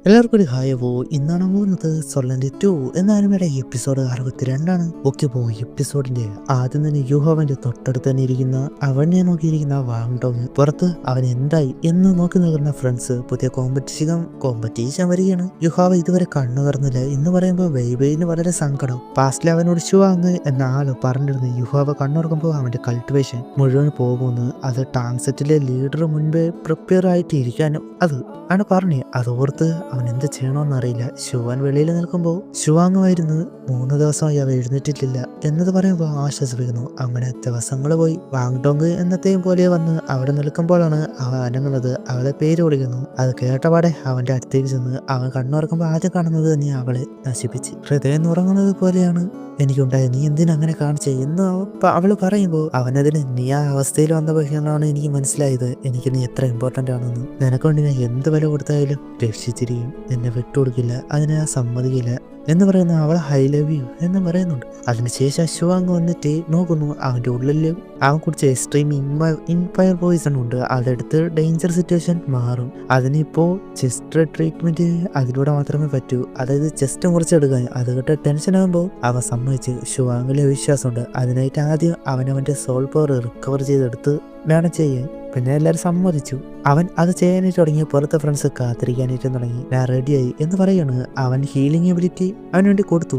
എല്ലാവർക്കും ഒരു ഹായ് ഇന്നാണ് പോകുന്നത് സൊല്ലൻ്റെ 2 എന്ന ആനിമയുടെ എപ്പിസോഡ് 62 ഓക്കെ എപ്പിസോഡിന്റെ ആദ്യം തന്നെ യുഹോവന്റെ തൊട്ടടുത്ത് തന്നെ ഇരിക്കുന്ന അവനെ നോക്കിയിരിക്കുന്ന വാങ്ഡോങ് പുറത്ത് അവൻ എന്തായി എന്ന് നോക്കി നിൽക്കുന്ന ഫ്രണ്ട്സ് പുതിയ കോമ്പറ്റീഷൻ വരികയാണ്. യുഹോവ ഇതുവരെ കണ്ണു തുറന്നില്ല എന്ന് പറയുമ്പോൾ വൈബൈന് വളരെ സങ്കടം. പാസ്റ്റിൽ അവനോട് ഷുവാങ് എന്ന ആള് പറഞ്ഞിരുന്നു യുഹോവ കണ്ണുറക്കുമ്പോൾ അവന്റെ കൾട്ടിവേഷൻ മുഴുവൻ പോകുമെന്ന്. അത് ടാങ് സെറ്റിലെ ലീഡർ മുൻപേ പ്രിപ്പയർ ആയിട്ട് ഇരിക്കാനും അത് ആണ് പറഞ്ഞു. അതോർത്ത് അവൻ എന്ത് ചെയ്യണമെന്നറിയില്ല. ശുവാൻ വെളിയിൽ നിൽക്കുമ്പോൾ ഷുവാങ്ങുമായിരുന്നു 3 ദിവസമായി അവ എഴുന്നേറ്റിട്ടില്ല എന്നത് പറയുമ്പോൾ ആശ്വസിപ്പിക്കുന്നു. അങ്ങനെ ദിവസങ്ങൾ പോയി. വാങ്ഡോങ് എന്നത്തെയും പോലെ വന്ന് അവിടെ നിൽക്കുമ്പോഴാണ് അവ അനങ്ങുന്നത്. അവളെ പേര് വിളിക്കുന്നു. അത് കേട്ടപാടെ അവന്റെ അടുത്തേക്ക് ചെന്ന് അവൻ കണ്ണുറക്കുമ്പോൾ ആദ്യം കാണുന്നത് തന്നെ അവളെ നശിപ്പിച്ച് ഹൃദയം ഉറങ്ങുന്നത് പോലെയാണ് എനിക്കുണ്ടായ. നീ എന്തിനങ്ങനെ കാണിച്ചേ എന്ന് അവള് പറയുമ്പോൾ അവനതിന് നീ ആ അവസ്ഥയിൽ വന്നപ്പോഴാണ് എനിക്ക് മനസ്സിലായത് എനിക്ക് നീ എത്ര ഇമ്പോർട്ടൻ്റ് ആണെന്ന്. നിനക്കൊണ്ട് ഞാൻ എന്ത് വില കൊടുത്തായാലും രക്ഷിച്ചിരിക്കും, എന്നെ വിട്ടുകൊടുക്കില്ല, അതിനെ ഞാൻ സമ്മതിക്കില്ല എന്ന് പറയുന്ന അവൾ ഐ ലവ് യു എന്ന് പറയുന്നുണ്ട്. അതിനുശേഷം അശ്വാങ് വന്നിട്ട് നോക്കുന്നു. അവന്റെ ഉള്ളിൽ അവൻ കുടിച്ച എക്സ്ട്രീം ഇൻഫയർ പോയിസൺ ഉണ്ട്. അതെടുത്ത് ഡേഞ്ചർ സിറ്റുവേഷൻ മാറും. അതിനിപ്പോ ചെസ്റ്റ് ട്രീറ്റ്മെന്റ് അതിലൂടെ മാത്രമേ പറ്റൂ. അതായത് ചെസ്റ്റ് മുറിച്ചെടുക്കാൻ. അത് കേട്ട് ടെൻഷൻ ആകുമ്പോൾ അവൻ സമ്മതിച്ച്. ഷുവാങ്ങിലെ വിശ്വാസമുണ്ട്. അതിനായിട്ട് ആദ്യം അവനവന്റെ സോൾ പവർ റിക്കവർ ചെയ്തെടുത്ത് വേണം ചെയ്യാൻ. പിന്നെ എല്ലാവരും സമ്മതിച്ചു. അവൻ അത് ചെയ്യാനായിട്ട് തുടങ്ങി. പുറത്തെ ഫ്രണ്ട്സ് കാത്തിരിക്കാനായിട്ട് തുടങ്ങി. ഞാൻ റെഡിയായി എന്ന് പറയാണ്. അവൻ ഹീലിംഗ് എബിലിറ്റി അവന് വേണ്ടി കൊടുത്തു.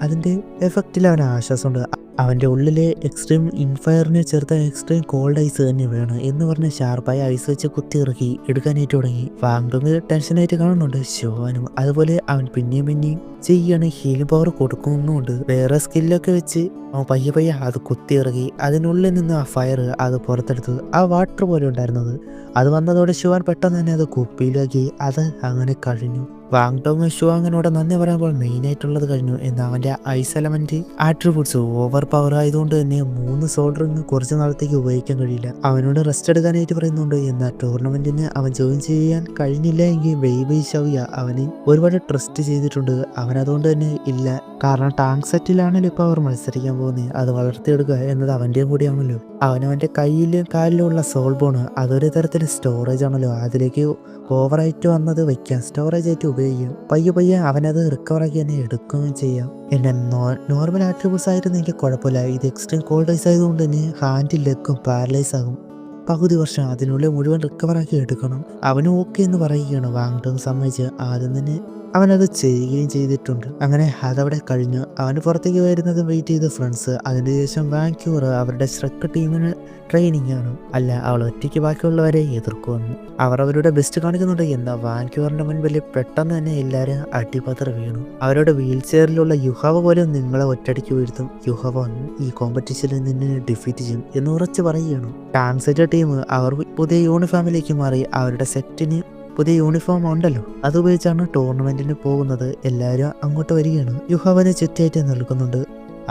അതിന്റെ എഫക്റ്റിൽ അവന് ആശ്വാസമുണ്ട്. അവന്റെ ഉള്ളിലെ എക്സ്ട്രീം ഇൻഫയറിനെ ചേർത്ത എക്സ്ട്രീം കോൾഡ് ഐസ് തന്നെ വേണം എന്ന് പറഞ്ഞ് ഷാർപ്പായ ഐസ് വെച്ച് കുത്തി ഇറക്കി എടുക്കാനായിട്ട് തുടങ്ങി. വാങ്ഡോങ് ടെൻഷനായിട്ട് കാണുന്നുണ്ട്. ഷോവാനും അതുപോലെ അവൻ പിന്നെയും ചെയ്യാണ്. ഹീലിംഗ് പവർ കൊടുക്കുന്നുണ്ട്. വേറെ സ്കില്ലൊക്കെ വെച്ച് അവൻ പയ്യെ അത് കുത്തി ഇറക്കി അതിനുള്ളിൽ നിന്ന് ആ ഫയർ അത് പുറത്തെടുത്തു. ആ വാട്ടർ പോലെ ഉണ്ടായിരുന്നത് അത് വന്നതോടെ ഷുവാൻ പെട്ടെന്ന് തന്നെ അത് കുപ്പിയിലാക്കി. അത് അങ്ങനെ കഴിഞ്ഞു. വാങ്ഡോങ് ഷുവാങ്ങിനോട് നന്ദി പറയുമ്പോൾ മെയിനായിട്ടുള്ളത് കഴിഞ്ഞു എന്ന് അവന്റെ ice element attributes over power ആയതുകൊണ്ട് തന്നെ 3 സോൾഡറിങ് കുറച്ച് നാളത്തേക്ക് ഉപയോഗിക്കാൻ കഴിയില്ല. അവനോട് റെസ്റ്റ് എടുക്കാനായിട്ട് പറയുന്നുണ്ട്. എന്നാൽ ടൂർണമെന്റിന് അവൻ ജോയിൻ ചെയ്യാൻ കഴിഞ്ഞില്ല എങ്കിൽ ബേബി ഷവ്യ അവന് ഒരുപാട് ട്രസ്റ്റ് ചെയ്തിട്ടുണ്ട്. അവൻ അതുകൊണ്ട് തന്നെ ഇല്ല. കാരണം ടാങ് സെറ്റിലാണല്ലോ ഇപ്പോൾ അവർ മത്സരിക്കാൻ പോകുന്നത്. അത് വളർത്തിയെടുക്കുക എന്നത് അവൻ്റെയും കൂടിയാണല്ലോ. അവനവൻ്റെ കയ്യിലും കാലിലും ഉള്ള സോൾ ബോണ് അതൊരു തരത്തിൽ സ്റ്റോറേജ് ആണല്ലോ. അതിലേക്ക് ഓവറായിട്ട് വന്നത് വയ്ക്കാം, സ്റ്റോറേജ് ആയിട്ട് ഉപയോഗിക്കും. പയ്യെ അവനത് റിക്കവറാക്കി തന്നെ എടുക്കുകയും ചെയ്യാം. എൻ്റെ നോർമൽ ആട്രിബ്യൂട്ട്സ് ആയിരുന്നു എനിക്ക് കുഴപ്പമില്ല. ഇത് എക്സ്ട്രീം കോൾഡ് ഐസ് ആയതുകൊണ്ട് തന്നെ ഹാൻഡിൽ ലെഗും പാരലൈസ് ആകും. പകുതി വർഷം അതിനുള്ളിൽ മുഴുവൻ റിക്കവറാക്കി എടുക്കണം. അവനും ഓക്കെ എന്ന് പറയുകയാണ്. വാങ്ഡോങ് സമ്മതിച്ച് ആദ്യം തന്നെ അവനത് ചെയ്യുകയും ചെയ്തിട്ടുണ്ട്. അങ്ങനെ അതവിടെ കഴിഞ്ഞു. അവന് പുറത്തേക്ക് വരുന്നത് വെയിറ്റ് ചെയ്ത ഫ്രണ്ട്സ്. അതിനുശേഷം വാങ്ക്യൂർ അവരുടെ ശ്രക്ക് ടീമിന് ട്രെയിനിങ് ആണ്. അല്ല, അവൾ ഒറ്റയ്ക്ക് ബാക്കിയുള്ളവരെ എതിർക്കുമെന്ന് അവർ അവരുടെ ബെസ്റ്റ് കാണിക്കുന്നുണ്ട്. എന്നാൽ വാങ്ക്യൂറിന്റെ മുൻപിൽ പെട്ടെന്ന് തന്നെ എല്ലാവരും അടിപതർ വീണു. അവരുടെ വീൽ ചെയറിലുള്ള യുഹോവ പോലും നിങ്ങളെ ഒറ്റടിക്ക് വീഴ്ത്തും. യുഹോവ ഈ കോമ്പറ്റീഷനിൽ നിന്നെ ഡിഫീറ്റ് ചെയ്യും എന്ന് ഉറച്ചു പറയുകയാണ്. ടാങ് സെറ്റ് ടീം അവർ പുതിയ യൂണിഫോമിലേക്ക് മാറി. അവരുടെ സെറ്റിന് പുതിയ യൂണിഫോം ഉണ്ടല്ലോ, അതുപയോഗിച്ചാണ് ടൂർണമെന്റിന് പോകുന്നത്. എല്ലാവരും അങ്ങോട്ട് വരികയാണ്. യുഹോവനെ ചുറ്റായിട്ട് നിൽക്കുന്നുണ്ട്.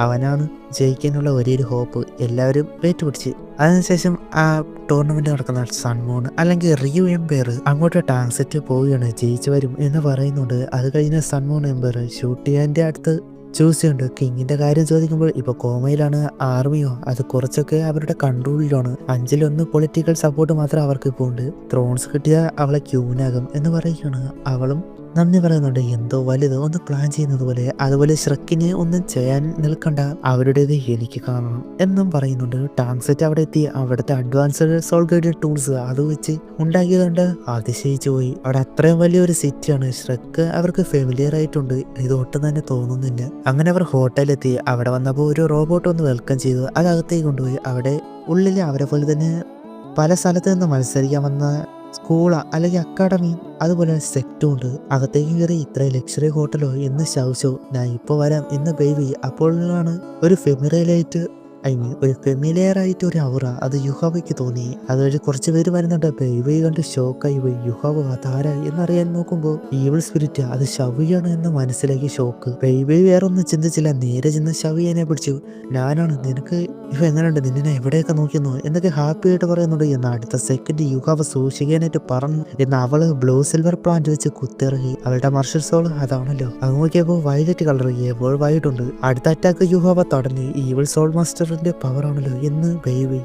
അവനാണ് ജയിക്കാനുള്ള ഒരേയൊരു ഹോപ്പ്. എല്ലാവരും പിടിച്ച്. അതിനുശേഷം ആ ടൂർണമെന്റ് നടക്കുന്ന സൺമൂൺ അല്ലെങ്കിൽ റിയു എംപയർ അങ്ങോട്ട് ടാങ് സെറ്റ് പോവുകയാണ്. ജയിച്ചു വരും എന്ന് പറയുന്നുണ്ട്. അത് കഴിഞ്ഞ സൺമൂൺ എംപയർ ഷൂട്ട് ചെയ്യാൻ്റെ അടുത്ത് ചൂസ് ചെയ്യുന്നുണ്ട്. കിങ്ങിന്റെ കാര്യം ചോദിക്കുമ്പോൾ ഇപ്പൊ കോമയിലാണ്. ആർമിയോ അത് കുറച്ചൊക്കെ അവരുടെ കൺട്രോളിലാണ്. 5-1 പൊളിറ്റിക്കൽ സപ്പോർട്ട് മാത്രം അവർക്ക് ഇപ്പോൾ ഉണ്ട്. ത്രോൺസ് കിട്ടിയ അവളെ ക്യൂനാകും എന്ന് പറയുകയാണ്. അവളും നന്ദി പറയുന്നുണ്ട്. എന്തോ വലുത് ഒന്ന് പ്ലാൻ ചെയ്യുന്നത് പോലെ. അതുപോലെ ശ്രക്കിന് ഒന്നും ചെയ്യാൻ നിൽക്കണ്ട, അവരുടേത് എനിക്ക് കാണണം എന്നും പറയുന്നുണ്ട്. ടാങ് സെറ്റ് അവിടെ എത്തി. അവിടുത്തെ അഡ്വാൻസ്ഡ് സോൾ ഗൈഡ് ടൂൾസ് അത് വെച്ച് ഉണ്ടാക്കിയതുകൊണ്ട് അതിശയിച്ചു പോയി. അവിടെ അത്രയും വലിയൊരു സിറ്റിയാണ്. ശ്രക്ക് അവർക്ക് ഫെമിലിയർ ആയിട്ടുണ്ട്. ഇത് ഒട്ടും തന്നെ തോന്നുന്നില്ല. അങ്ങനെ അവർ ഹോട്ടലിലെത്തി. അവിടെ വന്നപ്പോൾ ഒരു റോബോട്ട് ഒന്ന് വെൽക്കം ചെയ്തു. അതകത്തേക്ക് കൊണ്ടുപോയി. അവിടെ ഉള്ളിൽ അവരെ പോലെ തന്നെ പല സ്ഥലത്ത് നിന്ന് മത്സരിക്കാൻ വന്ന സ്കൂളാ അല്ലെങ്കിൽ അക്കാഡമി അതുപോലെ സെക്റ്റും ഉണ്ട്. അകത്തേക്ക് കയറി ഇത്ര ലക്ഷറി ഹോട്ടലോ എന്ന് ശൗശോ. ഞാൻ ഇപ്പോൾ വരാം എന്ന് ബേബി. അപ്പോഴാണ് ഒരു ഒരു ഫെമിലിയർ ആയിട്ട് ഒരു ഔറ അത് യുഹോവയ്ക്ക് തോന്നി. അതുവഴി കുറച്ച് പേര് വരുന്നുണ്ട്. ബേബി കണ്ട് ഷോക്കായി പോയി. യുഹോവ അതാര എന്നറിയാൻ നോക്കുമ്പോൾ ഈവിൾ സ്പിരിറ്റ് അത് ഷവിയാണ് എന്ന് മനസ്സിലാക്കി ഷോക്ക്. ബേബി വേറെ ഒന്നും ചിന്തിച്ചില്ല. നേരെ ചെന്ന് ഷവിയനെ പിടിച്ചു. ഞാനാണ്, നിനക്ക് ഇവ എങ്ങനെയുണ്ട്, നിന്നെ എവിടെയൊക്കെ നോക്കുന്നു എന്നൊക്കെ ഹാപ്പി ആയിട്ട് പറയുന്നുണ്ട്. എന്നാൽ അടുത്ത സെക്കൻഡ് യുഹോവ സൂക്ഷിക്കാനായിട്ട് പറഞ്ഞു. എന്നാൽ അവള് ബ്ലൂ സിൽവർ പ്ലാന്റ് വെച്ച് കുത്തിറങ്ങി. അവളുടെ മാർഷൽ സോൾ അതാണല്ലോ. അത് നോക്കിയപ്പോൾ വയലറ്റ് കളർ എപ്പോൾ വൈഡുണ്ട്. അടുത്ത അറ്റാക്ക് യുഹോവ തടഞ്ഞു. ഈവിൾ സോൾ മാസ്റ്റർ പവർ ആണല്ലോ എന്ന് ബേബി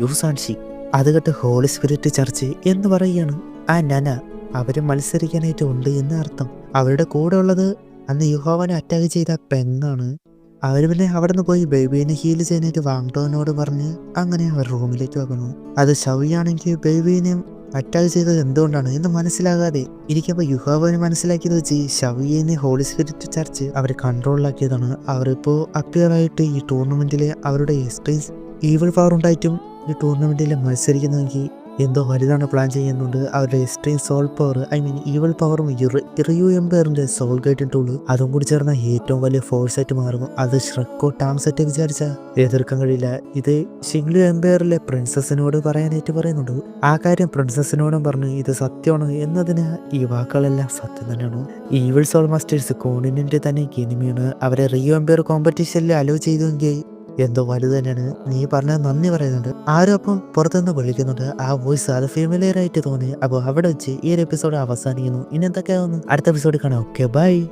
യൂസാൻഷി അത് കേട്ട് ഹോളി സ്പിരിറ്റ് ചർച്ച് എന്ന് പറയുകയാണ്. ആ നന അവര് മത്സരിക്കാനായിട്ട് ഉണ്ട് എന്ന് അർത്ഥം. അവരുടെ കൂടെ ഉള്ളത് അന്ന് യുഹോവനെ അറ്റാക്ക് ചെയ്ത പെണ്ണാണ്. അവർ പിന്നെ അവിടെ നിന്ന് പോയി ബേബീനെ ഹീൽ ചെയ്യാനായിട്ട് വാങ്ടോനോട് പറഞ്ഞ് അങ്ങനെ അവർ റൂമിലേക്ക് വെക്കുന്നു. അത് ഷവിയാണെങ്കിൽ ബേബീനെയും അറ്റാക്ക് ചെയ്തത് എന്തുകൊണ്ടാണ് എന്ന് മനസ്സിലാകാതെ ഇരിക്കുമ്പോൾ യുഹോവന് മനസ്സിലാക്കിയത് വെച്ച് ഷവിയെ ഹോളി സ്പിരിറ്റ് ചർച്ച് അവർ കൺട്രോളിലാക്കിയതാണ്. അവരിപ്പോൾ അപ്പിയർ ആയിട്ട് ഈ ടൂർണമെന്റിലെ അവരുടെ എക്സ്ട്രീം ഈവിൾ പവർ ഉണ്ടായിട്ടും ഈ ടൂർണമെന്റിൽ മത്സരിക്കുന്നതെങ്കിൽ എന്തോ വലുതാണ് പ്ലാൻ ചെയ്യുന്നുണ്ട്. അവരുടെ extreme soul power, I mean evil പവറും ഇറിയു എംപയറിന്റെ സോൾ ഗൈഡിങ് ടൂള് അതും കൂടി ചേർന്ന ഏറ്റവും വലിയ ഫോഴ്സ് ആയിട്ട് മാറും. അത് ഷ്രക്കോ ടാംസെറ്റ് വിചാരിച്ചാൽ എതിർക്കാൻ കഴിയില്ല. ഇത് ഷിംഗ്ലു എംപയറിലെ പ്രിൻസസിനോട് പറയാനായിട്ട് പറയുന്നുണ്ട്. ആ കാര്യം പ്രിൻസസിനോടും പറഞ്ഞു ഇത് സത്യമാണ് എന്നതിന് ഈ വാക്കുകളെല്ലാം സത്യം തന്നെയാണ്. ഈവിൾ സോൾ മാസ്റ്റേഴ്സ് കോണ്ടിനെന്റ് തന്നെ എനിമിയാണ്. അവരെ റിയോ എംപയർ കോമ്പറ്റീഷനിൽ അലോ ചെയ്തെങ്കിൽ എന്തോ വലുത് തന്നെയാണ്. നീ പറഞ്ഞത് നന്ദി പറയുന്നുണ്ട്. ആരും അപ്പം പുറത്തുനിന്ന് വിളിക്കുന്നുണ്ട്. ആ വോയിസ് അത് ഫെമിലിയർ ആയിട്ട് തോന്നി. അപ്പോൾ അവിടെ വെച്ച് ഈ ഒരു എപ്പിസോഡ് അവസാനിക്കുന്നു. ഇനി എന്തൊക്കെയാവുന്നു അടുത്ത എപ്പിസോഡ് കാണാം. Okay, by.